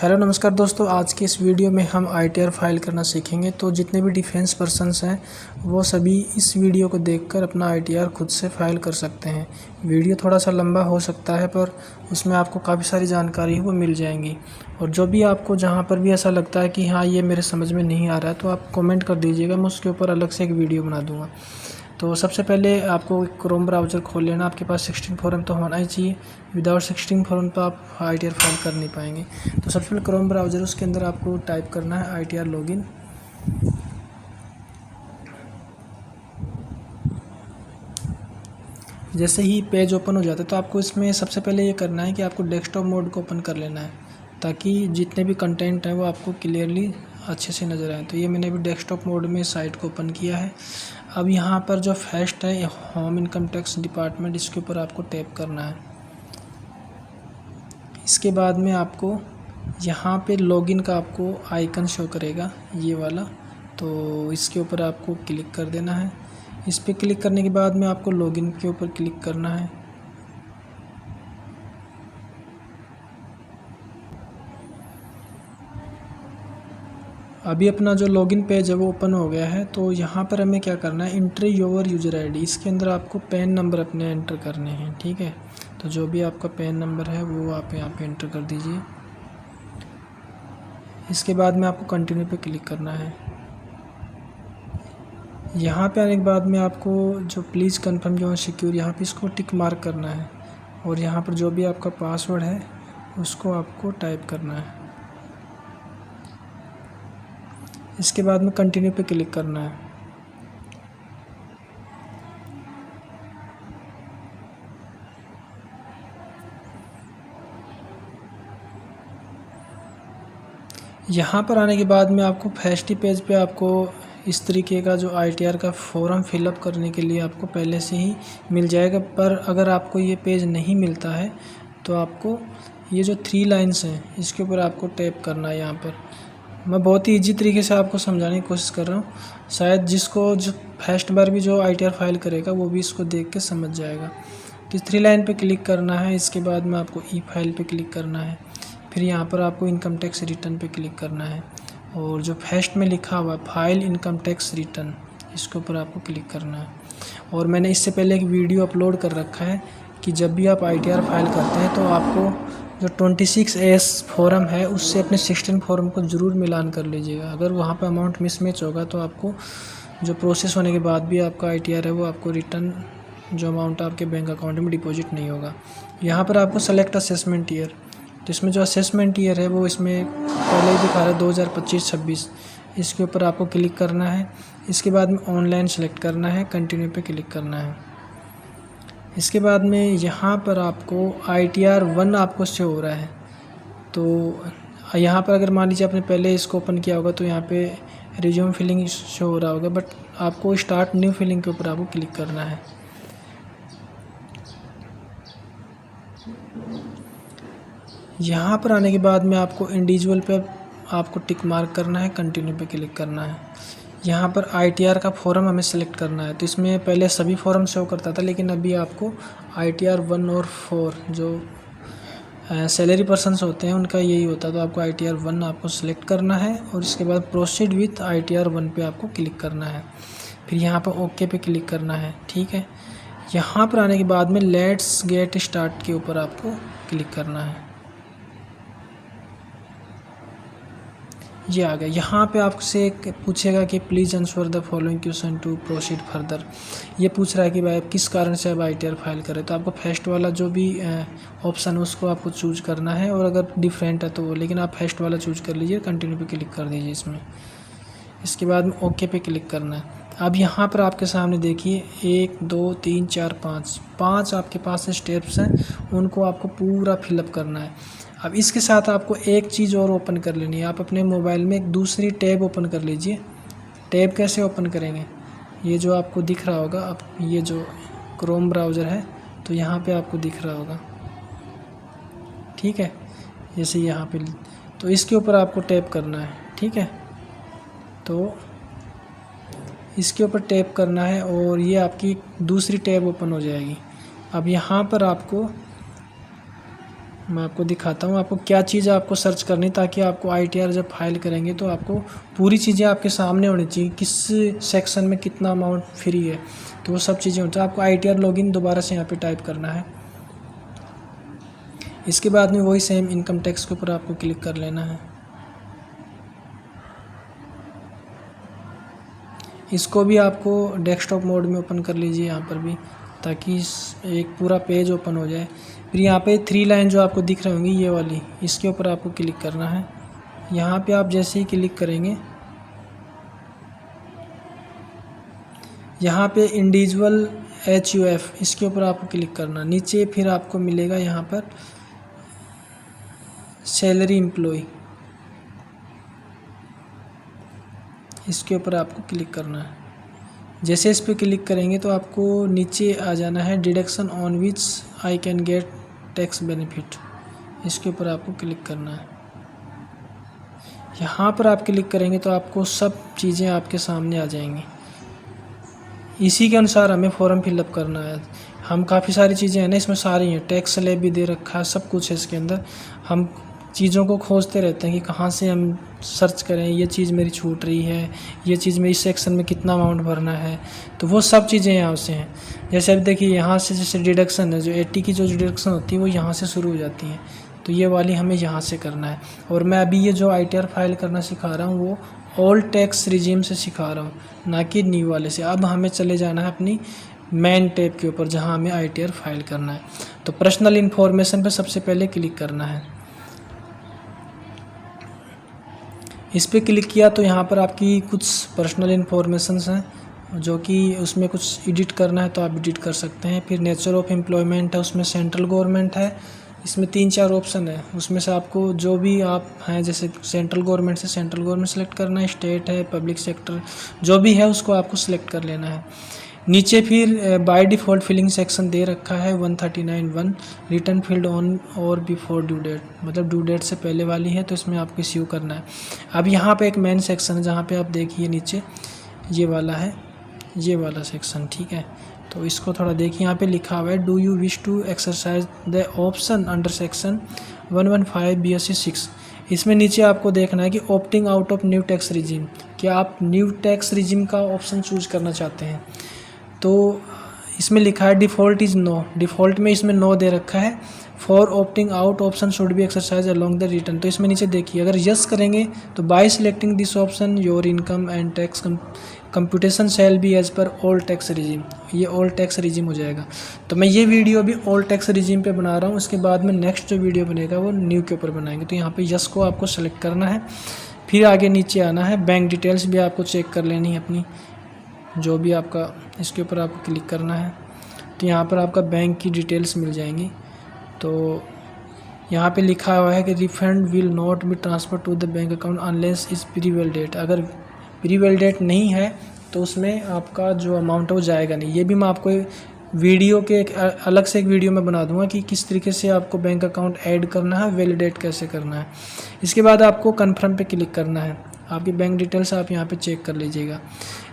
Hello नमस्कार दोस्तों, आज की इस वीडियो में हम ITR फाइल करना सीखेंगे। तो जितने भी डिफेंस पर्सन्स हैं वो सभी इस वीडियो को देखकर अपना ITR खुद से फाइल कर सकते हैं। वीडियो थोड़ा सा लंबा हो सकता है पर उसमें आपको काफ़ी सारी जानकारी वो मिल जाएंगी। और जो भी आपको जहाँ पर भी ऐसा लगता है कि हाँ ये मेरे समझ में नहीं आ रहा है तो आप कमेंट कर दीजिएगा, मैं उसके ऊपर अलग से एक वीडियो बना दूँगा। तो सबसे पहले आपको क्रोम ब्राउज़र खोल लेना। आपके पास 16 फोरम तो होना ही चाहिए। विदाउट 16 फोरम तो आप ITR फाइल कर नहीं पाएंगे। तो सबसे पहले क्रोम ब्राउज़र, उसके अंदर आपको टाइप करना है ITR लॉगिन। जैसे ही पेज ओपन हो जाता है तो आपको इसमें सबसे पहले ये करना है कि आपको डेस्कटॉप मोड को ओपन कर लेना है, ताकि जितने भी कंटेंट हैं वो आपको क्लियरली अच्छे से नज़र आए। तो ये मैंने अभी डेस्कटॉप मोड में साइट को ओपन किया है। अब यहाँ पर जो फर्स्ट है होम इनकम टैक्स डिपार्टमेंट, इसके ऊपर आपको टैप करना है। इसके बाद में आपको यहाँ पे लॉगिन का आपको आइकन शो करेगा, ये वाला। तो इसके ऊपर आपको क्लिक कर देना है। इस पर क्लिक करने के बाद में आपको लॉगिन के ऊपर क्लिक करना है। अभी अपना जो लॉगिन पेज है वो ओपन हो गया है। तो यहाँ पर हमें क्या करना है, एंट्री योर यूज़र आईडी। इसके अंदर आपको पैन नंबर अपने एंटर करने हैं, ठीक है। तो जो भी आपका पैन नंबर है वो आप यहाँ पे एंटर कर दीजिए। इसके बाद में आपको कंटिन्यू पे क्लिक करना है। यहाँ पे आने के बाद में आपको जो प्लीज़ कन्फर्म जो सिक्योर, यहाँ पे इसको टिक मार्क करना है। और यहाँ पर जो भी आपका पासवर्ड है उसको आपको टाइप करना है। इसके बाद में कंटिन्यू पे क्लिक करना है। यहाँ पर आने के बाद में आपको फर्स्ट पेज पे आपको इस तरीके का जो ITR का फॉर्म फिलअप करने के लिए आपको पहले से ही मिल जाएगा। पर अगर आपको ये पेज नहीं मिलता है तो आपको ये जो 3 लाइन्स हैं इसके ऊपर आपको टैप करना है। यहाँ पर मैं बहुत ही ईजी तरीके से आपको समझाने की कोशिश कर रहा हूँ, शायद जिसको जो फर्स्ट बार भी जो ITR फाइल करेगा वो भी इसको देख के समझ जाएगा। तो 3 लाइन पे क्लिक करना है। इसके बाद में आपको ई फाइल पे क्लिक करना है। फिर यहाँ पर आपको इनकम टैक्स रिटर्न पे क्लिक करना है। और जो फर्स्ट में लिखा हुआ है फाइल इनकम टैक्स रिटर्न, इसके ऊपर आपको क्लिक करना है। और मैंने इससे पहले एक वीडियो अपलोड कर रखा है कि जब भी आप ITR फाइल करते हैं तो आपको जो 26S फॉर्म है उससे अपने 16 फॉर्म को ज़रूर मिलान कर लीजिएगा। अगर वहाँ पर अमाउंट मिसमैच होगा तो आपको जो प्रोसेस होने के बाद भी आपका ITR है वो आपको रिटर्न जो अमाउंट आपके बैंक अकाउंट में डिपॉजिट नहीं होगा। यहाँ पर आपको सेलेक्ट असेसमेंट ईयर, तो इसमें जो असेसमेंट ईयर है वो इसमें पहले ही दिखा रहा है 2025-26। इसके ऊपर आपको क्लिक करना है। इसके बाद में ऑनलाइन सेलेक्ट करना है, कंटिन्यू पे क्लिक करना है। इसके बाद में यहाँ पर आपको ITR 1 आपको शो हो रहा है। तो यहाँ पर अगर मान लीजिए आपने पहले इसको ओपन किया होगा तो यहाँ पे रिज्यूम फिलिंग शो हो रहा होगा, बट आपको स्टार्ट न्यू फिलिंग के ऊपर आपको क्लिक करना है। यहाँ पर आने के बाद में आपको इंडिविजुअल पे आपको टिक मार्क करना है, कंटिन्यू पे क्लिक करना है। यहाँ पर ITR का फॉर्म हमें सेलेक्ट करना है। तो इसमें पहले सभी फॉर्म शो करता था, लेकिन अभी आपको ITR 1 और 4 जो सैलरी पर्सन्स होते हैं उनका यही होता है। तो आपको ITR 1 आपको सेलेक्ट करना है और इसके बाद प्रोसीड विथ ITR 1 पे आपको क्लिक करना है। फिर यहाँ पर ओके पे क्लिक करना है, ठीक है। यहाँ पर आने के बाद में लेट्स गेट स्टार्ट के ऊपर आपको क्लिक करना है। ये आ गया। यहाँ पे आपसे पूछेगा कि please answer the following question to proceed further. ये पूछ रहा है कि भाई आप किस कारण से अब ITR फाइल करें। तो आपको फर्स्ट वाला जो भी ऑप्शन है उसको आपको चूज करना है, और अगर डिफरेंट है तो वो, लेकिन आप फर्स्ट वाला चूज कर लीजिए, कंटिन्यू पे क्लिक कर दीजिए इसमें। इसके बाद में ओके पे क्लिक करना है। अब यहाँ पर आपके सामने देखिए 1 2 3 4 5 आपके पास स्टेप्स हैं, उनको आपको पूरा फिलअप करना है। अब इसके साथ आपको एक चीज़ और ओपन कर लेनी है। आप अपने मोबाइल में एक दूसरी टैब ओपन कर लीजिए। टैब कैसे ओपन करेंगे, ये जो आपको दिख रहा होगा, अब ये जो क्रोम ब्राउज़र है तो यहाँ पे आपको दिख रहा होगा, ठीक है। जैसे यहाँ पे तो इसके ऊपर आपको टैप करना है, ठीक है। तो इसके ऊपर टैप करना है और ये आपकी दूसरी टैब ओपन हो जाएगी। अब यहाँ पर आपको मैं आपको दिखाता हूँ आपको क्या चीज़ आपको सर्च करनी, ताकि आपको ITR जब फाइल करेंगे तो आपको पूरी चीज़ें आपके सामने होनी चाहिए, किस सेक्शन में कितना अमाउंट फ्री है, तो वो सब चीज़ें होती हैं। आपको ITR लॉगिन दोबारा से यहाँ पे टाइप करना है। इसके बाद में वही सेम इनकम टैक्स के ऊपर आपको क्लिक कर लेना है। इसको भी आपको डेस्कटॉप मोड में ओपन कर लीजिए यहाँ पर भी, ताकि एक पूरा पेज ओपन हो जाए। फिर यहाँ पे 3 लाइन जो आपको दिख रही होंगी ये वाली, इसके ऊपर आपको क्लिक करना है। यहाँ पे आप जैसे ही क्लिक करेंगे, यहाँ पे इंडिविजुअल HUF इसके ऊपर आपको क्लिक करना। नीचे फिर आपको मिलेगा यहाँ पर सैलरी एम्प्लॉय, इसके ऊपर आपको क्लिक करना है। जैसे इस पर क्लिक करेंगे तो आपको नीचे आ जाना है deduction on which I can get tax benefit, इसके ऊपर आपको क्लिक करना है। यहाँ पर आप क्लिक करेंगे तो आपको सब चीज़ें आपके सामने आ जाएंगी। इसी के अनुसार हमें फॉर्म फिलअप करना है। हम काफ़ी सारी चीज़ें हैं ना इसमें, सारी हैं, टैक्स स्लैब भी दे रखा है, सब कुछ है इसके अंदर। हम चीज़ों को खोजते रहते हैं कि कहाँ से हम सर्च करें, ये चीज़ मेरी छूट रही है, ये चीज़ में इस सेक्शन में कितना अमाउंट भरना है, तो वो सब चीज़ें यहाँ से हैं। जैसे अब देखिए यहाँ से जैसे डिडक्शन है, जो 80 की जो डिडक्शन होती है वो यहाँ से शुरू हो जाती हैं, तो ये वाली हमें यहाँ से करना है। और मैं अभी ये जो ITR फाइल करना सिखा रहा हूँ वो ओल्ड टैक्स रिजीम से सिखा रहा हूँ, ना कि न्यू वाले से। अब हमें चले जाना है अपनी मेन टैब के ऊपर जहाँ हमें ITR फाइल करना है। तो पर्सनल इन्फॉर्मेशन पर सबसे पहले क्लिक करना है। इस पर क्लिक किया तो यहाँ पर आपकी कुछ पर्सनल इन्फॉर्मेशंस हैं, जो कि उसमें कुछ एडिट करना है तो आप एडिट कर सकते हैं। फिर नेचर ऑफ एम्प्लॉयमेंट है, उसमें सेंट्रल गवर्नमेंट है। इसमें 3-4 ऑप्शन है, उसमें से आपको जो भी आप हैं, जैसे सेंट्रल गवर्नमेंट से सेंट्रल गवर्नमेंट सेलेक्ट करना है, स्टेट है, पब्लिक सेक्टर जो भी है उसको आपको सेलेक्ट कर लेना है। नीचे फिर बाय डिफ़ॉल्ट फिलिंग सेक्शन दे रखा है 139(1) रिटर्न फील्ड ऑन और बिफोर ड्यू डेट, मतलब ड्यू डेट से पहले वाली है तो इसमें आपको इश्यू करना है। अब यहाँ पे एक मेन सेक्शन है जहाँ पे आप देखिए नीचे ये वाला है, ये वाला सेक्शन, ठीक है। तो इसको थोड़ा देखिए, यहाँ पे लिखा हुआ है do you wish to exercise the option under section 115 BSc 6। इसमें नीचे आपको देखना है कि opting out of new tax regime, क्या आप न्यू टैक्स रिजीम का ऑप्शन चूज करना चाहते हैं। तो इसमें लिखा है डिफ़ॉल्ट इज़ नो, डिफ़ॉल्ट में इसमें नो दे रखा है। For opting out option should be exercise along the return, तो इसमें नीचे देखिए अगर यस करेंगे तो by selecting this option your income and tax computation shall be as per old tax regime, ये ओल्ड टैक्स रिजीम हो जाएगा। तो मैं ये वीडियो भी ओल्ड टैक्स रिजीम पे बना रहा हूँ, उसके बाद में नेक्स्ट जो वीडियो बनेगा वो न्यू के ऊपर बनाएंगे। तो यहाँ पे यस को आपको सेलेक्ट करना है। फिर आगे नीचे आना है, बैंक डिटेल्स भी आपको चेक कर लेनी है अपनी, जो भी आपका, इसके ऊपर आपको क्लिक करना है। तो यहाँ पर आपका बैंक की डिटेल्स मिल जाएंगी। तो यहाँ पे लिखा हुआ है कि refund will not be transfer to the bank account unless is prevalidate, अगर प्रीवेल डेट नहीं है तो उसमें आपका जो अमाउंट है वो जाएगा नहीं। ये भी मैं आपको वीडियो के अलग से एक वीडियो में बना दूंगा कि किस तरीके से आपको बैंक अकाउंट ऐड करना है, वैलिडेट कैसे करना है। इसके बाद आपको कन्फर्म पे क्लिक करना है, आपकी बैंक डिटेल्स आप यहाँ पे चेक कर लीजिएगा।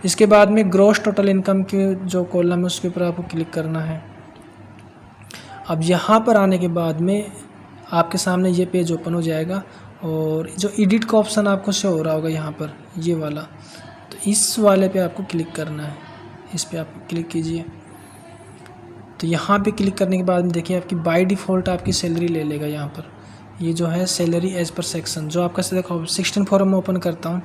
इसके बाद में ग्रॉस टोटल इनकम के जो कॉलम है उसके ऊपर आपको क्लिक करना है। अब यहाँ पर आने के बाद में आपके सामने ये पेज ओपन हो जाएगा और जो एडिट का ऑप्शन आपको शो हो रहा होगा यहाँ पर, ये वाला, तो इस वाले पे आपको क्लिक करना है। इस पे आप क्लिक कीजिए। तो यहाँ पे क्लिक करने के बाद में देखिए आपकी बाय डिफ़ॉल्ट आपकी सैलरी ले लेगा। यहाँ पर ये जो है सैलरी एज पर सेक्शन, जो आपका देखो 16 फॉर्म में ओपन करता हूँ।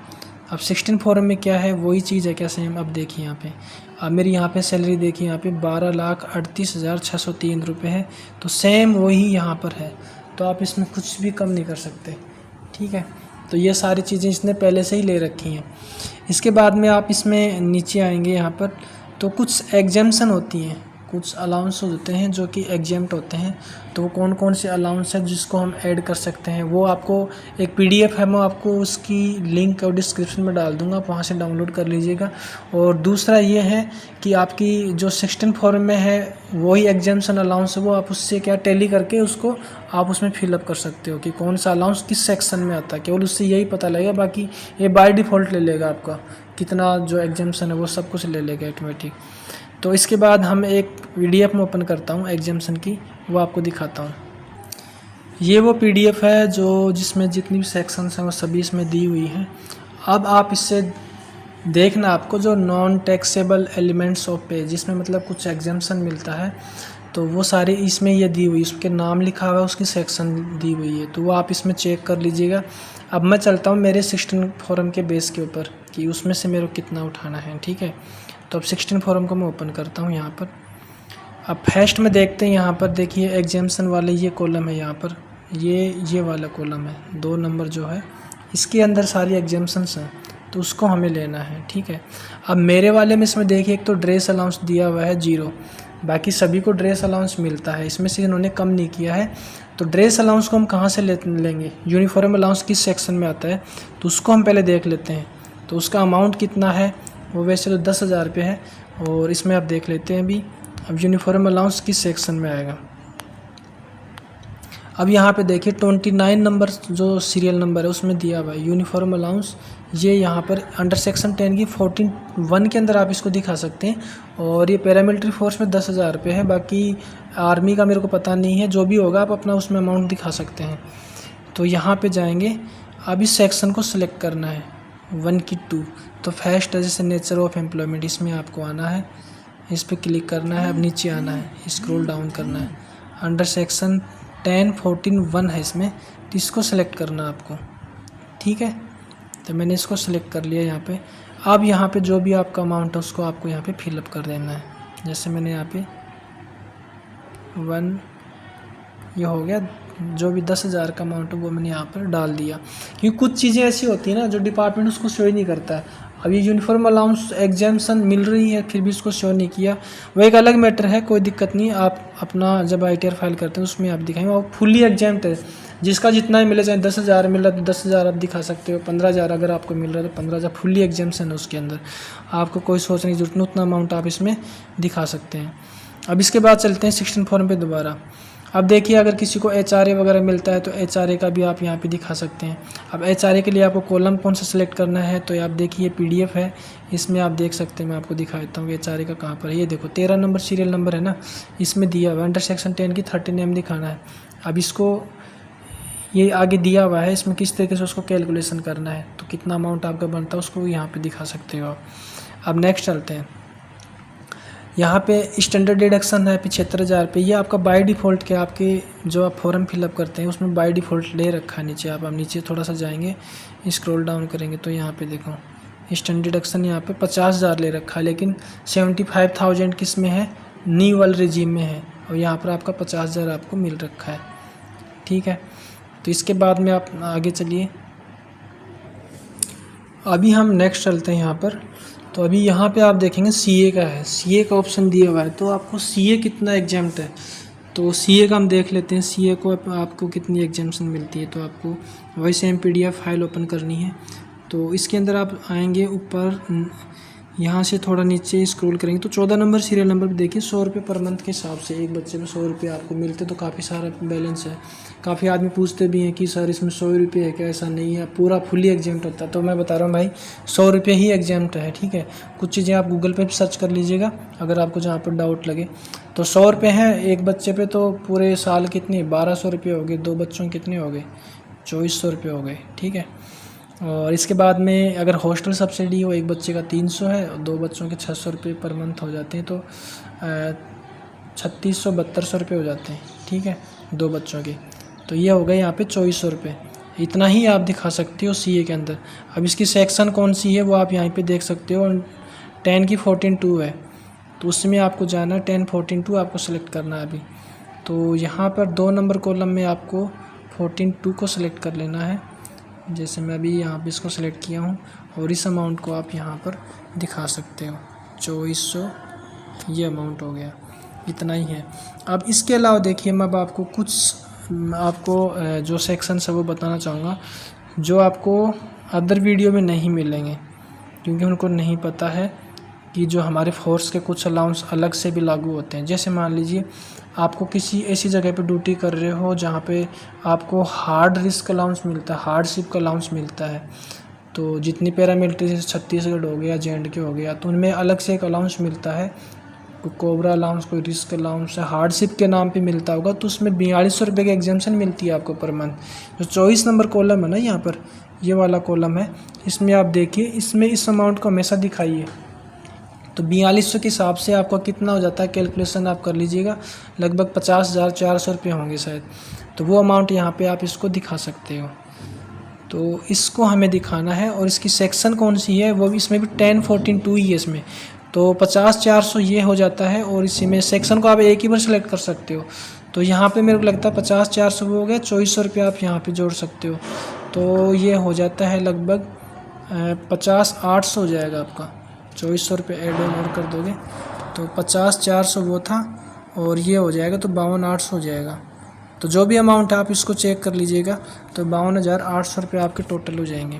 अब 16 फॉर्म में क्या है, वही चीज़ है क्या सेम। अब देखिए यहाँ पे, अब मेरी यहाँ पे सैलरी देखिए, यहाँ पे 12,38,603 रुपये है, तो सेम वही यहाँ पर है। तो आप इसमें कुछ भी कम नहीं कर सकते, ठीक है। तो ये सारी चीज़ें इसने पहले से ही ले रखी हैं। इसके बाद में आप इसमें नीचे आएंगे यहाँ पर, तो कुछ एग्जेम्पशन होती हैं, कुछ अलाउंस होते हैं जो कि एग्जेम्प्ट होते हैं। तो कौन कौन से अलाउंस है जिसको हम ऐड कर सकते हैं, वो आपको एक PDF है, मैं आपको उसकी लिंक और डिस्क्रिप्शन में डाल दूंगा, आप वहाँ से डाउनलोड कर लीजिएगा। और दूसरा ये है कि आपकी जो 16 फॉर्म में है वही एग्जेम्पशन अलाउंस है, वो आप उससे क्या टैली करके उसको आप उसमें फिलअप कर सकते हो कि कौन सा अलाउंस किस सेक्शन में आता है, केवल उससे यही पता लगेगा। बाकी ये बाय डिफ़ॉल्ट ले लेगा आपका कितना जो एग्जेम्पशन है वो सब कुछ ले लेगा ऑटोमेटिक। तो इसके बाद हम एक PDF में ओपन करता हूँ एग्जाम्शन की, वो आपको दिखाता हूँ। ये वो पीडीएफ है जो जिसमें जितनी भी सेक्शंस हैं वो सभी इसमें दी हुई हैं। अब आप इससे देखना आपको जो नॉन टैक्सेबल एलिमेंट्स ऑफ पे जिसमें मतलब कुछ एग्जाम्पशन मिलता है तो वो सारी इसमें ये दी हुई, उसके नाम लिखा हुआ है, उसकी सेक्शन दी हुई है, तो वो आप इसमें चेक कर लीजिएगा। अब मैं चलता हूँ मेरे 16 फॉरम के बेस के ऊपर कि उसमें से मेरे को कितना उठाना है, ठीक है। तो अब 16 फॉरम को मैं ओपन करता हूँ यहाँ पर। अब फर्स्ट में देखते हैं, यहाँ पर देखिए एग्जाम्पशन वाले ये कॉलम है, यहाँ पर ये वाला कॉलम है, 2 नंबर जो है इसके अंदर सारी एग्जाम्पशंस हैं, तो उसको हमें लेना है, ठीक है। अब मेरे वाले में इसमें देखिए एक तो ड्रेस अलाउंस दिया हुआ है 0, बाकी सभी को ड्रेस अलाउंस मिलता है, इसमें से इन्होंने कम नहीं किया है। तो ड्रेस अलाउंस को हम कहाँ से लेंगे, यूनिफॉर्म अलाउंस किस सेक्शन में आता है, तो उसको हम पहले देख लेते हैं। तो उसका अमाउंट कितना है, वो वैसे तो 10,000 रुपये है, और इसमें आप देख लेते हैं अभी। अब यूनिफॉर्म अलाउंस किस सेक्शन में आएगा, अब यहाँ पे देखिए 29 नंबर जो सीरियल नंबर है उसमें दिया हुआ है यूनिफॉर्म अलाउंस, ये यहाँ पर अंडर सेक्शन 10 की 14(1) के अंदर आप इसको दिखा सकते हैं। और ये पैरामिलिट्री फोर्स में 10,000 रुपये है, बाकी आर्मी का मेरे को पता नहीं है, जो भी होगा आप अपना उसमें अमाउंट दिखा सकते हैं। तो यहाँ पे जाएंगे, अब इस सेक्शन को सिलेक्ट करना है 1 की 2, तो फर्स्ट है जैसे नेचर ऑफ एम्प्लॉयमेंट, इसमें आपको आना है, इस पर क्लिक करना है, अब नीचे आना है, स्क्रॉल डाउन करना है, अंडर सेक्शन 10 14(1) है इसमें, तो इसको सेलेक्ट करना आपको, ठीक है। तो मैंने इसको सेलेक्ट कर लिया यहाँ पे। अब यहाँ पे जो भी आपका अमाउंट है उसको आपको यहाँ पे फिलअप कर देना है, जैसे मैंने यहाँ पे 1 ये हो गया, जो भी 10,000 का अमाउंट है वो मैंने यहाँ पर डाल दिया। क्योंकि कुछ चीज़ें ऐसी होती हैं ना जो डिपार्टमेंट उसको शो ही नहीं करता है। अब ये यूनिफॉर्म अलाउंस एग्जाम्पशन मिल रही है फिर भी इसको शो नहीं किया, वो एक अलग मैटर है, कोई दिक्कत नहीं। आप अपना जब ITR फाइल करते हैं उसमें आप दिखाएंगे, और फुल्ली एग्जाम्प्ट है, जिसका जितना ही मिले, चाहे 10,000 मिल रहा है तो 10,000 आप दिखा सकते हो, 15,000 अगर आपको मिल रहा है तो 15,000 फुल्ली एग्जाम्पशन है उसके अंदर, आपको कोई सोचने की जरूरत नहीं, उतना अमाउंट आप इसमें दिखा सकते हैं। अब इसके बाद चलते हैं 16 फॉर्म पे दोबारा। अब देखिए अगर किसी को HRA वगैरह मिलता है तो HRA का भी आप यहाँ पे दिखा सकते हैं। अब HRA के लिए आपको कॉलम कौन सा सिलेक्ट करना है, तो आप देखिए PDF है, इसमें आप देख सकते हैं, मैं आपको दिखा देता हूँ कि HRA का कहाँ पर है। ये देखो 13 नंबर सीरियल नंबर है ना, इसमें दिया हुआ है, अंडर सेक्शन 10 की 13M दिखाना है। अब इसको ये आगे दिया हुआ है, इसमें किस तरीके से उसको कैलकुलेशन करना है, तो कितना अमाउंट आपका बनता है उसको यहाँ पर दिखा सकते हो आप। अब नेक्स्ट चलते हैं, यहाँ पे स्टैंडर्ड डिडक्शन है 75,000 रुपये, ये आपका बाय डिफ़ॉल्ट के आपके जो आप फॉर्म फिलअप करते हैं उसमें बाय डिफ़ॉल्ट ले रखा है नीचे। आप नीचे थोड़ा सा जाएंगे, स्क्रॉल डाउन करेंगे तो यहाँ पे देखो स्टैंडर्ड डिडक्शन यहाँ पे 50,000 ले रखा है, लेकिन 75,000 किस में है, न्यू वाले रिजीम में है, और यहाँ पर आपका 50,000 आपको मिल रखा है, ठीक है। तो इसके बाद में आप आगे चलिए, अभी हम नेक्स्ट चलते हैं यहाँ पर। तो अभी यहाँ पे आप देखेंगे CA का है, CA का ऑप्शन दिया हुआ है, तो आपको CA कितना एग्जाम्प्ट है, तो CA का हम देख लेते हैं, CA को आपको कितनी एग्जाम्पशन मिलती है। तो आपको वही सेम PDF फाइल ओपन करनी है, तो इसके अंदर आप आएंगे ऊपर, यहाँ से थोड़ा नीचे स्क्रॉल करेंगे तो 14 नंबर सीरियल नंबर पे देखिए 100 रुपये पर मंथ के हिसाब से एक बच्चे में 100 रुपये आपको मिलते, तो काफ़ी सारा बैलेंस है। काफ़ी आदमी पूछते भी हैं कि सर इसमें 100 रुपये है क्या, ऐसा नहीं है, पूरा फुली एग्जाम्प्ट होता है। तो मैं बता रहा हूँ भाई 100 रुपये ही एग्जाम्प्ट है, ठीक है। कुछ चीज़ें आप गूगल पे सर्च कर लीजिएगा अगर आपको जहाँ पर डाउट लगे। तो 100 रुपये हैं एक बच्चे पे, तो पूरे साल कितने 1200 रुपये हो गए, 2 बच्चों कितने हो गए 2400 रुपये हो गए, ठीक है। और इसके बाद में अगर हॉस्टल सब्सिडी हो, एक बच्चे का 300 है और 2 बच्चों के 600 रुपये पर मंथ हो जाते हैं, तो 3600-3200 रुपये हो जाते हैं, ठीक है 2 बच्चों के। तो ये हो गए यहाँ पे 2400 रुपये, इतना ही आप दिखा सकते हो CA के अंदर। अब इसकी सेक्शन कौन सी है वो आप यहाँ पे देख सकते हो, 10 की 14(2) है, तो उसमें आपको जाना है 10 14(2) आपको सेलेक्ट करना है अभी। तो यहाँ पर 2 नंबर कॉलम में आपको 14(2) को सिलेक्ट कर लेना है, जैसे मैं अभी यहाँ पे इसको सेलेक्ट किया हूँ, और इस अमाउंट को आप यहाँ पर दिखा सकते हो 2400, ये अमाउंट हो गया, इतना ही है। अब इसके अलावा देखिए मैं अब आपको कुछ जो सेक्शन है वो बताना चाहूँगा जो आपको अदर वीडियो में नहीं मिलेंगे, क्योंकि उनको नहीं पता है कि जो हमारे फोर्स के कुछ अलाउंस अलग से भी लागू होते हैं। जैसे मान लीजिए आपको किसी ऐसी जगह पे ड्यूटी कर रहे हो जहाँ पे आपको हार्ड रिस्क अलाउंस मिलता है, हार्डशिप का अलाउंस मिलता है, तो जितनी पैरामिलिट्री जैसे छत्तीसगढ़ हो गया, JNK हो गया, तो उनमें अलग से एक अलाउंस मिलता है कोई कोबरा अलाउंस, कोई रिस्क अलाउंस है, हार्डशिप के नाम पे मिलता होगा, तो उसमें 4200 रुपये की एग्जामेशन मिलती है आपको पर मंथ। जो 24 नंबर कॉलम है ना यहाँ पर, ये वाला कॉलम है, इसमें आप देखिए, इसमें इस अमाउंट को हमेशा दिखाइए। तो 4200 के हिसाब से आपका कितना हो जाता है, कैलकुलेशन आप कर लीजिएगा, लगभग 50,400 रुपये होंगे शायद। तो वो अमाउंट यहाँ पे आप इसको दिखा सकते हो। तो इसको हमें दिखाना है, और इसकी सेक्शन कौन सी है, वो भी इसमें भी 1014(2) ही है इसमें। तो 50,400 ये हो जाता है, और इसी में सेक्शन को आप एक ही बार सेलेक्ट कर सकते हो। तो यहाँ पे मेरे को लगता है 50,400 हो गया, 2400 रुपये आप यहाँ पे जोड़ सकते हो। तो ये हो जाता है लगभग 50,800 हो जाएगा आपका। 2400 रुपये एड ऑन और कर दोगे तो 50,400 वो था, और ये हो जाएगा तो 52,800 हो जाएगा। तो जो भी अमाउंट है आप इसको चेक कर लीजिएगा, तो 52,800 रुपये आपके टोटल हो जाएंगे।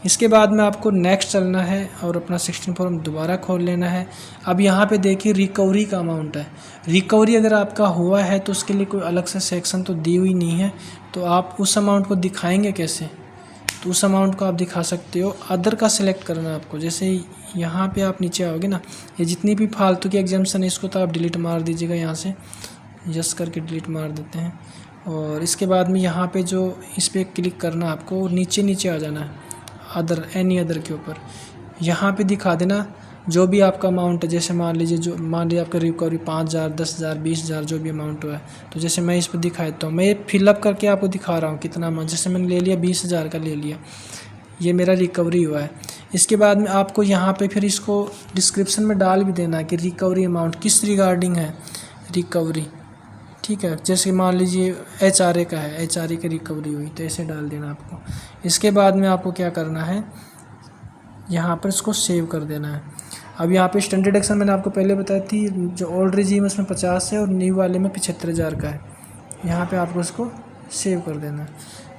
इसके बाद में आपको नेक्स्ट चलना है और अपना 16 फॉर्म दोबारा खोल लेना है। अब यहाँ पे देखिए रिकवरी का अमाउंट है। रिकवरी अगर आपका हुआ है तो उसके लिए कोई अलग से सेक्शन तो दी हुई नहीं है, तो आप उस अमाउंट को दिखाएंगे कैसे? तो उस अमाउंट को आप दिखा सकते हो, अदर का सिलेक्ट करना है आपको। जैसे यहाँ पे आप नीचे आओगे ना, ये जितनी भी फालतू की एग्जाम्शन है इसको तो आप डिलीट मार दीजिएगा, यहाँ से यस करके डिलीट मार देते हैं। और इसके बाद में यहाँ पे जो इस पर क्लिक करना आपको, नीचे आ जाना है अदर, एनी अदर के ऊपर, यहाँ पे दिखा देना जो भी आपका अमाउंट है। जैसे मान लीजिए आपका रिकवरी 5,000, 10,000, 20,000 जो भी अमाउंट हुआ है, तो जैसे मैं इस पर दिखा देता हूँ, मैं ये फिलअप करके आपको दिखा रहा हूँ कितना अमाउंट। जैसे मैंने ले लिया 20,000 का ले लिया, ये मेरा रिकवरी हुआ है। इसके बाद में आपको यहाँ पे फिर इसको डिस्क्रिप्शन में डाल भी देना है कि रिकवरी अमाउंट किस रिगार्डिंग है रिकवरी, ठीक है। जैसे मान लीजिए HRA का है, HRA की रिकवरी हुई, तो ऐसे डाल देना आपको। इसके बाद में आपको क्या करना है, यहाँ पर इसको सेव कर देना है। अब यहाँ पे स्टैंडर्ड डिडक्शन मैंने आपको पहले बताई थी, जो ओल्ड रेजीम है उसमें 50 है और न्यू वाले में 75,000 का है। यहाँ पे आपको इसको सेव कर देना है।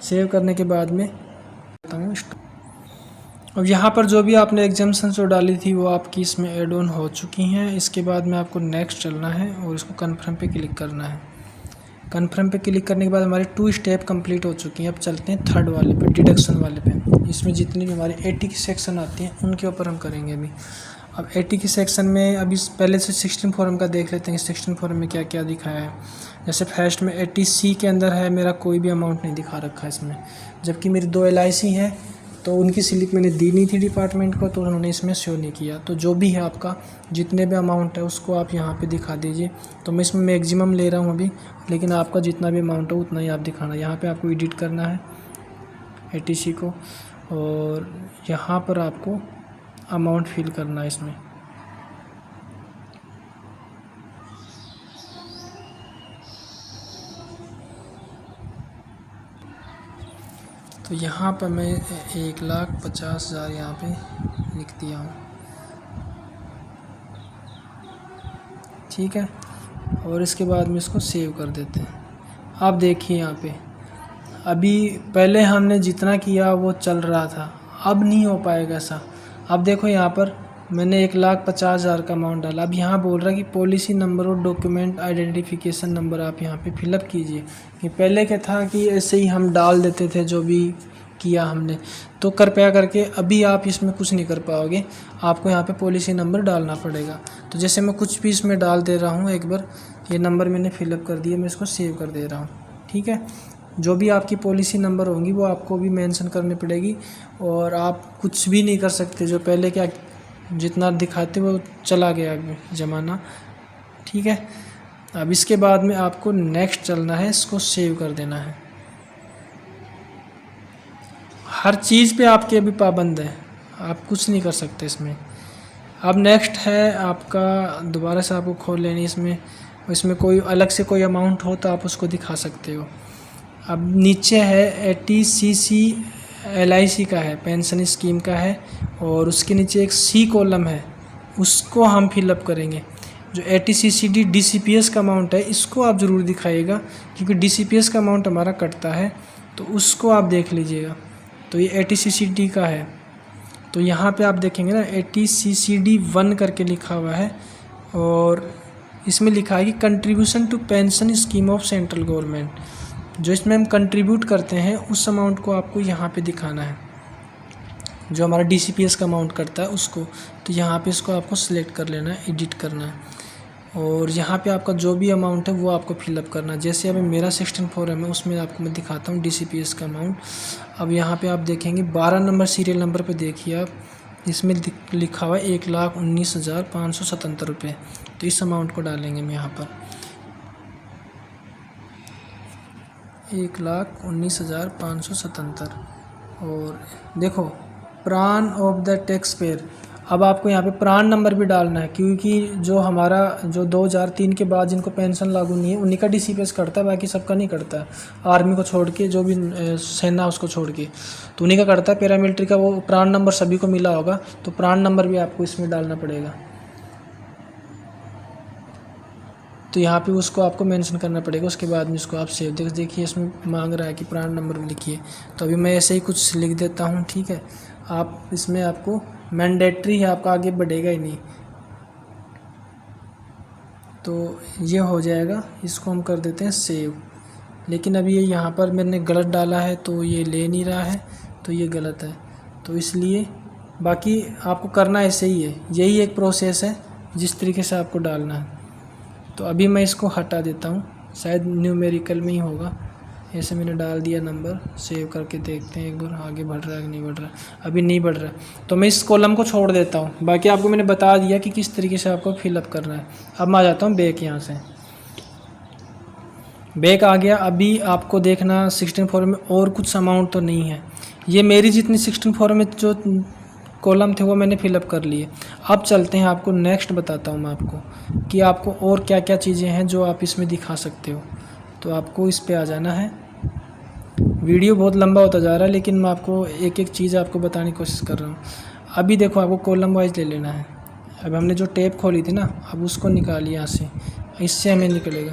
सेव करने के बाद में अब यहाँ पर जो भी आपने एग्जाम्शन जो डाली थी वो आपकी इसमें एड ऑन हो चुकी हैं। इसके बाद में आपको नेक्स्ट चलना है और इसको कन्फर्म पे क्लिक करना है। कन्फर्म पे क्लिक करने के बाद हमारे 2 स्टेप कंप्लीट हो चुकी हैं। अब चलते हैं थर्ड वाले पे, डिडक्शन वाले पे। इसमें जितनी भी हमारी 80 की सेक्शन आती हैं उनके ऊपर हम करेंगे अभी। अब 80 की सेक्शन में अभी पहले से 16 फॉर्म का देख लेते हैं, 16 फॉर्म में क्या क्या दिखाया है। जैसे फर्स्ट में 80C के अंदर है, मेरा कोई भी अमाउंट नहीं दिखा रखा है इसमें, जबकि मेरी 2 LIC है, तो उनकी स्लिप मैंने दी नहीं थी डिपार्टमेंट को, तो उन्होंने इसमें शो नहीं किया। तो जो भी है आपका जितने भी अमाउंट है उसको आप यहाँ पे दिखा दीजिए। तो मैं इसमें मैक्सिमम ले रहा हूँ अभी, लेकिन आपका जितना भी अमाउंट हो उतना ही आप दिखाना। यहाँ पे आपको एडिट करना है 80C को, और यहाँ पर आपको अमाउंट फिल करना है इसमें। तो यहाँ पर मैं 1,50,000 यहाँ पे लिख दिया हूँ, ठीक है। और इसके बाद में इसको सेव कर देते हैं। आप देखिए यहाँ पे अभी पहले हमने जितना किया वो चल रहा था, अब नहीं हो पाएगा ऐसा। अब देखो यहाँ पर मैंने 1,50,000 का अमाउंट डाला। अब यहाँ बोल रहा है कि पॉलिसी नंबर और डॉक्यूमेंट आइडेंटिफिकेशन नंबर आप यहाँ पे फिलअप कीजिए। कि पहले क्या था कि ऐसे ही हम डाल देते थे जो भी किया हमने, तो कृपया करके अभी आप इसमें कुछ नहीं कर पाओगे, आपको यहाँ पे पॉलिसी नंबर डालना पड़ेगा। तो जैसे मैं कुछ भी इसमें डाल दे रहा हूँ, एक बार ये नंबर मैंने फिलअप कर दिया, मैं इसको सेव कर दे रहा हूँ, ठीक है। जो भी आपकी पॉलिसी नंबर होंगी वो आपको भी मेंशन करनी पड़ेगी, और आप कुछ भी नहीं कर सकते। जो पहले क्या जितना दिखाते वो चला गया ज़माना, ठीक है। अब इसके बाद में आपको नेक्स्ट चलना है, इसको सेव कर देना है। हर चीज़ पे आपके अभी पाबंद है, आप कुछ नहीं कर सकते इसमें। अब नेक्स्ट है आपका, दोबारा से आपको खोल लेनी इसमें कोई अलग से कोई अमाउंट हो तो आप उसको दिखा सकते हो। अब नीचे है 80CC LIC का है, पेंशन स्कीम का है, और उसके नीचे एक C कॉलम है, उसको हम फिलअप करेंगे। जो 80CCD DCPS का अमाउंट है इसको आप ज़रूर दिखाइएगा, क्योंकि DCPS का अमाउंट हमारा कटता है, तो उसको आप देख लीजिएगा। तो ये 80CCD का है, तो यहाँ पे आप देखेंगे ना 80CCD 1 करके लिखा हुआ है, और इसमें लिखा है कि contribution to pension scheme of central government. जो इसमें हम कंट्रीब्यूट करते हैं उस अमाउंट को आपको यहाँ पे दिखाना है, जो हमारा DCPS का अमाउंट करता है उसको। तो यहाँ पे इसको आपको सिलेक्ट कर लेना है, एडिट करना है। और यहाँ पे आपका जो भी अमाउंट है वो आपको फिलअप करना है। जैसे अभी मेरा 16 फॉरम है, उसमें आपको मैं दिखाता हूँ DCPS का अमाउंट। अब यहाँ पे आप देखेंगे 12 नंबर सीरियल नंबर पे देखिए आप, इसमें लिखा हुआ है 1,19,577 रुपये। तो इस अमाउंट को डालेंगे हम यहाँ पर 1,19,577। और देखो प्रान ऑफ द टैक्स पेयर, अब आपको यहाँ पे प्रान नंबर भी डालना है, क्योंकि जो हमारा जो 2003 के बाद जिनको पेंशन लागू नहीं है उन्हीं का DCPS करता है, बाकी सबका नहीं करता है। आर्मी को छोड़ के, जो भी सेना उसको छोड़ के, तो उन्हीं का करता है। पैरामिलिट्री का वो प्रान नंबर सभी को मिला होगा, तो प्रान नंबर भी आपको इसमें डालना पड़ेगा। तो यहाँ पे उसको आपको मेंशन करना पड़ेगा। उसके बाद में इसको आप सेव, देखिए इसमें मांग रहा है कि प्रान नंबर भी लिखिए। तो अभी मैं ऐसे ही कुछ लिख देता हूँ, ठीक है। आप इसमें आपको मैंडेटरी है, आपका आगे बढ़ेगा ही नहीं, तो ये हो जाएगा। इसको हम कर देते हैं सेव। लेकिन अभी ये यहाँ पर मैंने गलत डाला है, तो ये ले नहीं रहा है, तो ये गलत है। तो इसलिए बाकी आपको करना ऐसे ही है, यही एक प्रोसेस है जिस तरीके से आपको डालना है। तो अभी मैं इसको हटा देता हूँ, शायद न्यूमेरिकल में ही होगा। ऐसे मैंने डाल दिया नंबर, सेव करके देखते हैं एक बार आगे बढ़ रहा है कि नहीं बढ़ रहा। अभी नहीं बढ़ रहा, तो मैं इस कॉलम को छोड़ देता हूँ। बाकी आपको मैंने बता दिया कि किस तरीके से आपको फिलअप करना है। अब मैं आ जाता हूँ बैक, यहाँ से बैक आ गया। अभी आपको देखना 16 फॉर्म में और कुछ अमाउंट तो नहीं है। ये मेरी जितनी 16 फॉर्म में जो कॉलम थे वो मैंने फिलअप कर लिए। अब चलते हैं, आपको नेक्स्ट बताता हूँ मैं आपको कि आपको और क्या क्या चीज़ें हैं जो आप इसमें दिखा सकते हो। तो आपको इस पे आ जाना है। वीडियो बहुत लंबा होता जा रहा है, लेकिन मैं आपको एक एक चीज़ आपको बताने की कोशिश कर रहा हूँ। अभी देखो आपको कॉलम वाइज ले लेना है। अब हमने जो टेप खोली थी ना, अब उसको निकालिए यहाँ से, इससे हमें निकलेगा।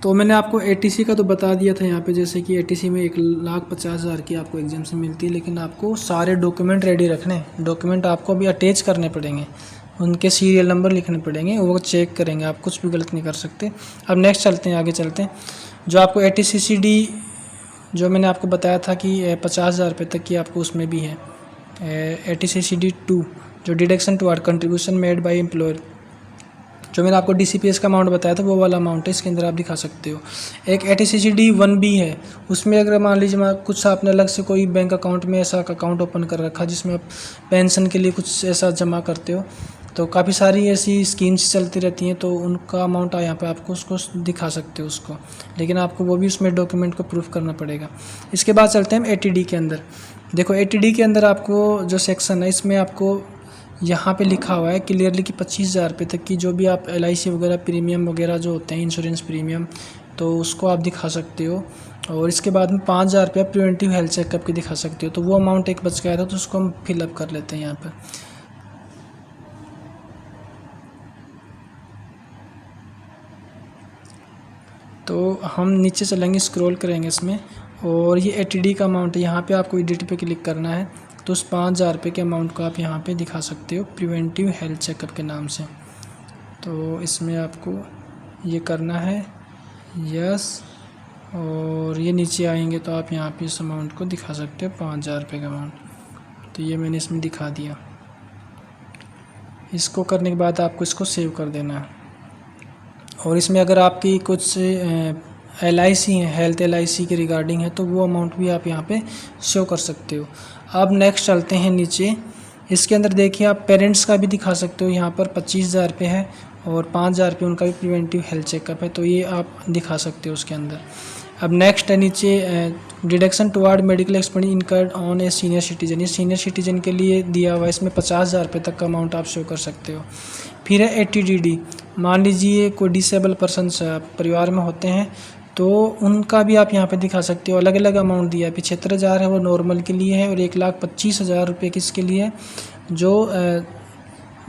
तो मैंने आपको ATC का तो बता दिया था यहाँ पे, जैसे कि ATC में 1,50,000 की आपको एग्जाम्शन मिलती है। लेकिन आपको सारे डॉक्यूमेंट रेडी रखने, डॉक्यूमेंट आपको भी अटैच करने पड़ेंगे, उनके सीरियल नंबर लिखने पड़ेंगे, वो चेक करेंगे, आप कुछ भी गलत नहीं कर सकते। अब नेक्स्ट चलते हैं, आगे चलते हैं। जो आपको ATCCD जो मैंने आपको बताया था कि 50,000 रुपये तक की आपको उसमें भी है। ATCCD 2 जो deduction toward contribution made by employer, जो मैंने आपको DCPS का अमाउंट बताया था वो वाला अमाउंट है, इसके अंदर आप दिखा सकते हो। एक ATCCD 1B है, उसमें अगर मान लीजिए कुछ आपने अलग से कोई बैंक अकाउंट में ऐसा अकाउंट ओपन कर रखा जिसमें आप पेंशन के लिए कुछ ऐसा जमा करते हो, तो काफ़ी सारी ऐसी स्कीम्स चलती रहती हैं, तो उनका अमाउंट यहाँ पे आपको उसको दिखा सकते हो उसको। लेकिन आपको वो भी उसमें डॉक्यूमेंट को प्रूफ करना पड़ेगा। इसके बाद चलते हैं हम ATD के अंदर। देखो ATD के अंदर आपको जो सेक्शन है, इसमें आपको यहाँ पे लिखा हुआ है क्लियरली कि 25,000 रुपये तक की जो भी आप LIC वगैरह प्रीमियम वगैरह जो होते हैं, इंश्योरेंस प्रीमियम, तो उसको आप दिखा सकते हो। और इसके बाद में 5,000 रुपया प्रिवेंटिव हेल्थ चेकअप की दिखा सकते हो। तो वो अमाउंट एक बच गया था, तो उसको हम फिलअप कर लेते हैं यहाँ पर। तो हम नीचे चलेंगे, स्क्रॉल करेंगे इसमें, और ये ATD का अमाउंट है। यहाँ पे आपको एडिट पे क्लिक करना है, तो उस 5,000 रुपये के अमाउंट को आप यहाँ पे दिखा सकते हो प्रिवेंटिव हेल्थ चेकअप के नाम से। तो इसमें आपको ये करना है यस, और ये नीचे आएंगे तो आप यहाँ पे इस अमाउंट को दिखा सकते हो 5,000 रुपये का अमाउंट। तो ये मैंने इसमें दिखा दिया। इसको करने के बाद आपको इसको सेव कर देना है। और इसमें अगर आपकी कुछ LIC है, हेल्थ LIC के रिगार्डिंग है, तो वो अमाउंट भी आप यहाँ पे शो कर सकते हो। अब नेक्स्ट चलते हैं नीचे। इसके अंदर देखिए आप पेरेंट्स का भी दिखा सकते हो। यहाँ पर 25,000 रुपये है और 5,000 रुपये उनका भी प्रिवेंटिव हेल्थ चेकअप है, तो ये आप दिखा सकते हो उसके अंदर। अब नेक्स्ट है नीचे deduction toward medical expenditure incurred on a senior citizen. ये सीनियर सिटीजन के लिए दिया हुआ है, इसमें 50,000 रुपये तक का अमाउंट आप शो कर सकते हो। फिर है ATDD, मान लीजिए कोई डिसेबल पर्सनस परिवार में होते हैं, तो उनका भी आप यहाँ पे दिखा सकते हो। अलग अलग अमाउंट दिया है, 75,000 है वो नॉर्मल के लिए है, और 1,25,000 रुपये किसके लिए है, जो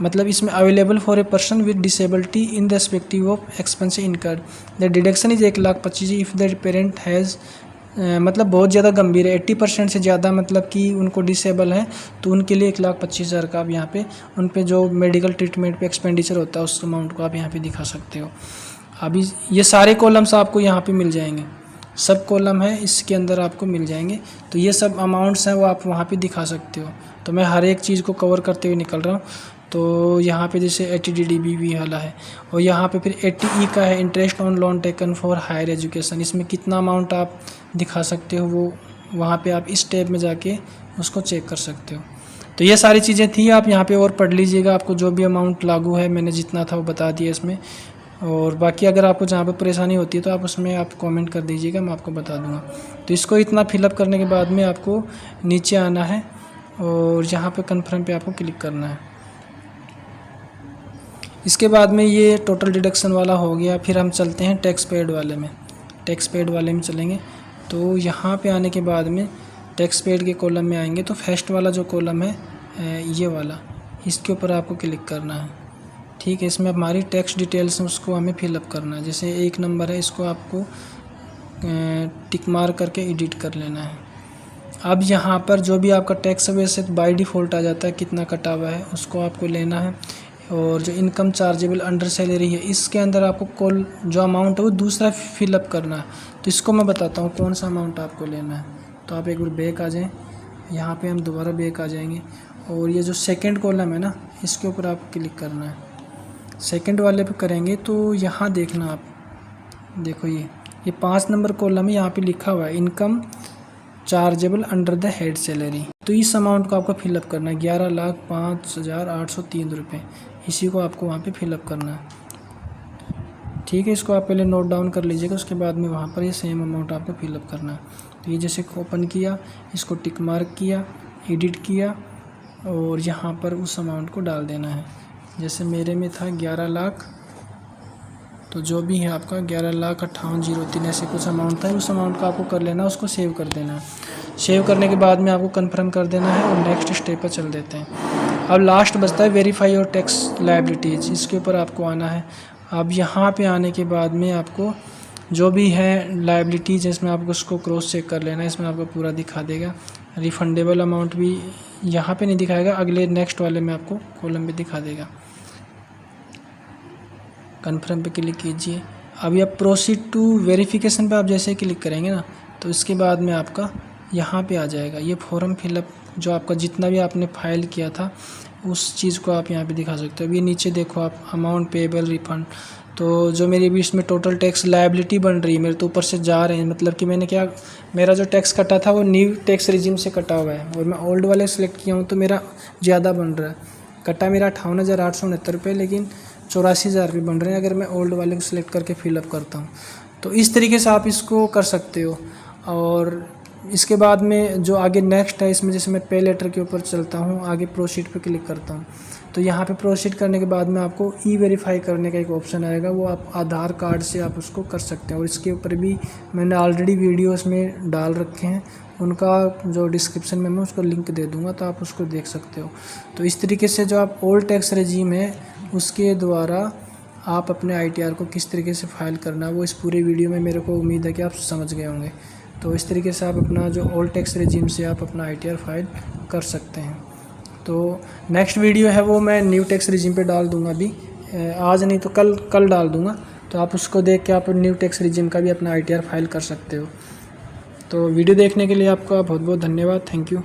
मतलब इसमें available for a person with disability in the respective of expense incurred. The deduction is 1,25,000 if the parent has, मतलब बहुत ज़्यादा गंभीर है, 80% से ज़्यादा, मतलब कि उनको डिसेबल है, तो उनके लिए 1,25,000 का आप यहाँ पे उन पे जो मेडिकल ट्रीटमेंट पे एक्सपेंडिचर होता है उस अमाउंट को आप यहाँ पे दिखा सकते हो। अभी ये सारे कॉलम्स आपको यहाँ पे मिल जाएंगे, सब कॉलम है इसके अंदर आपको मिल जाएंगे। तो ये सब अमाउंट्स हैं वो आप वहाँ पे दिखा सकते हो। तो मैं हर एक चीज़ को कवर करते हुए निकल रहा हूँ। तो यहाँ पे जैसे HDDB वाला है, और यहाँ पे फिर 80E का है, interest on loan taken for higher education. इसमें कितना अमाउंट आप दिखा सकते हो वो वहाँ पे आप इस टैब में जाके उसको चेक कर सकते हो। तो ये सारी चीज़ें थी, आप यहाँ पे और पढ़ लीजिएगा। आपको जो भी अमाउंट लागू है मैंने जितना था वो बता दिया इसमें। और बाकी अगर आपको जहाँ पे परेशानी होती है तो आप उसमें आप कमेंट कर दीजिएगा, मैं आपको बता दूँगा। तो इसको इतना फिलअप करने के बाद में आपको नीचे आना है और यहाँ पे कन्फर्म पे आपको क्लिक करना है। इसके बाद में ये टोटल डिडक्शन वाला हो गया। फिर हम चलते हैं टैक्स पेड वाले में। टैक्स पेड वाले में चलेंगे तो यहाँ पे आने के बाद में टैक्स पेड के कॉलम में आएंगे तो फर्स्ट वाला जो कॉलम है ये वाला, इसके ऊपर आपको क्लिक करना है। ठीक है, इसमें हमारी टैक्स डिटेल्स हैं उसको हमें फिलअप करना है। जैसे 1 नंबर है, इसको आपको टिक मार करके एडिट कर लेना है। अब यहाँ पर जो भी आपका टैक्स है वैसे बाय डिफ़ॉल्ट आ जाता है कितना कटा हुआ है, उसको आपको लेना है। और जो इनकम चार्जेबल अंडर सैलरी है इसके अंदर आपको कॉल जो अमाउंट है वो दूसरा फिलअप करना है। तो इसको मैं बताता हूँ कौन सा अमाउंट आपको लेना है। तो आप एक बार बैक आ जाएं, यहाँ पे हम दोबारा बैक आ जाएंगे और ये जो सेकंड कॉलम है ना इसके ऊपर आपको क्लिक करना है। सेकंड वाले पे करेंगे तो यहाँ देखना आप, देखो ये 5 नंबर कॉलम है, यहाँ पे लिखा हुआ है income chargeable under the head salary. तो इस अमाउंट को आपको फिलअप करना है 11,05,803 रुपये। इसी को आपको वहाँ पे फिलअप करना है। ठीक है, इसको आप पहले नोट डाउन कर लीजिएगा, उसके बाद में वहाँ पर ये सेम अमाउंट आपको फिलअप करना है। तो ये जैसे ओपन किया, इसको टिक मार्क किया, एडिट किया और यहाँ पर उस अमाउंट को डाल देना है। जैसे मेरे में था 11 लाख, तो जो भी है आपका 11,58,03 ऐसे कुछ अमाउंट था, उस अमाउंट का आपको कर लेना, उसको सेव कर देना है। सेव करने के बाद में आपको कंफर्म कर देना है और नेक्स्ट स्टेप पर चल देते हैं। अब लास्ट बचता है वेरीफाई और टैक्स लायबिलिटीज़, इसके ऊपर आपको आना है। अब यहाँ पे आने के बाद में आपको जो भी है लायबिलिटीज़ इसमें आपको उसको क्रॉस चेक कर लेना है। इसमें आपको पूरा दिखा देगा। रिफंडेबल अमाउंट भी यहाँ पे नहीं दिखाएगा, अगले नेक्स्ट वाले में आपको कॉलम में दिखा देगा। कन्फर्म पे क्लिक कीजिए। अभी आप प्रोसीड टू वेरिफिकेशन पे आप जैसे ही क्लिक करेंगे ना तो इसके बाद में आपका यहाँ पे आ जाएगा ये फॉर्म फिलअप, जो आपका जितना भी आपने फाइल किया था उस चीज़ को आप यहाँ पे दिखा सकते हो। अभी नीचे देखो आप अमाउंट पेएबल रिफंड, तो जो मेरी अभी इसमें टोटल टैक्स लायबिलिटी बन रही है मेरे तो ऊपर से जा रहे हैं, मतलब कि मैंने क्या, मेरा जो टैक्स कटा था वो न्यू टैक्स रिजीम से कटा हुआ है और मैं ओल्ड वाले सेलेक्ट किया हूँ तो मेरा ज़्यादा बन रहा है। कटा मेरा 58,869 रुपये, लेकिन 84,000 रुपये बन रहे हैं अगर मैं ओल्ड वाले को सिलेक्ट करके फिलअप करता हूँ। तो इस तरीके से आप इसको कर सकते हो। और इसके बाद में जो आगे नेक्स्ट है इसमें जैसे मैं पे लेटर के ऊपर चलता हूँ, आगे प्रोसीड पे क्लिक करता हूँ तो यहाँ पे प्रोसीड करने के बाद में आपको ई वेरीफाई करने का एक ऑप्शन आएगा, वो आप आधार कार्ड से आप उसको कर सकते हैं। और इसके ऊपर भी मैंने ऑलरेडी वीडियो इसमें डाल रखे हैं, उनका जो डिस्क्रिप्शन में मैं उसको लिंक दे दूँगा तो आप उसको देख सकते हो। तो इस तरीके से जो आप ओल्ड टैक्स रेजीम है उसके द्वारा आप अपने ITR को किस तरीके से फाइल करना है वो इस पूरे वीडियो में मेरे को उम्मीद है कि आप समझ गए होंगे। तो इस तरीके से आप अपना जो ओल्ड टैक्स रेजीम से आप अपना ITR फाइल कर सकते हैं। तो नेक्स्ट वीडियो है वो मैं न्यू टैक्स रेजीम पे डाल दूंगा, अभी आज नहीं तो कल डाल दूंगा। तो आप उसको देख के आप न्यू टैक्स रेजीम का भी अपना ITR फाइल कर सकते हो। तो वीडियो देखने के लिए आपका बहुत बहुत धन्यवाद। Thank you.